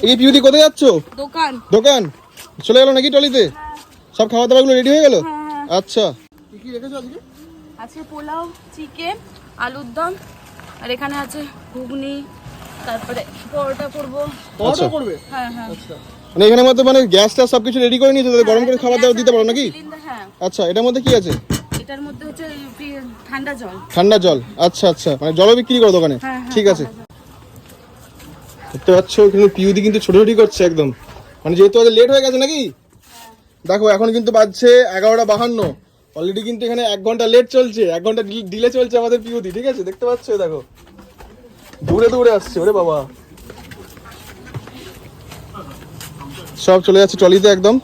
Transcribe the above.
এই পিউদি কোথায় যাচ্ছ? দোকান। দোকান চলে গেল নাকি ট্রলিতে? সব খাওয়া দাওয়াগুলো রেডি হয়ে গেল? আচ্ছা, কি কি রেখেছো আজকে? আছে পোলাও, চিকেন, আলুর দম, আর এখানে আছে ঘুগনি, তারপরে পরোটা করব। পরোটা করবে? হ্যাঁ হ্যাঁ। আচ্ছা, মানে এখানের মধ্যে মানে গ্যাস ট্যাস সবকিছু রেডি করে নিয়েছো, তাহলে গরম করে খাবার দাবার দিতে পারো নাকি? হ্যাঁ। আচ্ছা, এটার মধ্যে কি আছে? এটার মধ্যে হচ্ছে ঠান্ডা জল। ঠান্ডা জল। আচ্ছা আচ্ছা, মানে জলও বিক্রি করো দোকানে? ঠিক আছে। দেখতে পাচ্ছ এখানে পিউদি কিন্তু ছোটাছুটি করছে একদম, মানে যেহেতু আজ লেট হয়ে গেছে নাকি। দেখো এখন কিন্তু বাজছে 11:52, অলরেডি কিন্তু এখানে 1 ঘন্টা লেট চলছে, 1 ঘন্টা ডিলে চলছে আমাদের পিউদি। ঠিক আছে, দেখতে পাচ্ছ দেখো দৌড়ে দৌড়ে আসছে, ওরে বাবা। সব চলে যাচ্ছে ট্রলিতে একদম।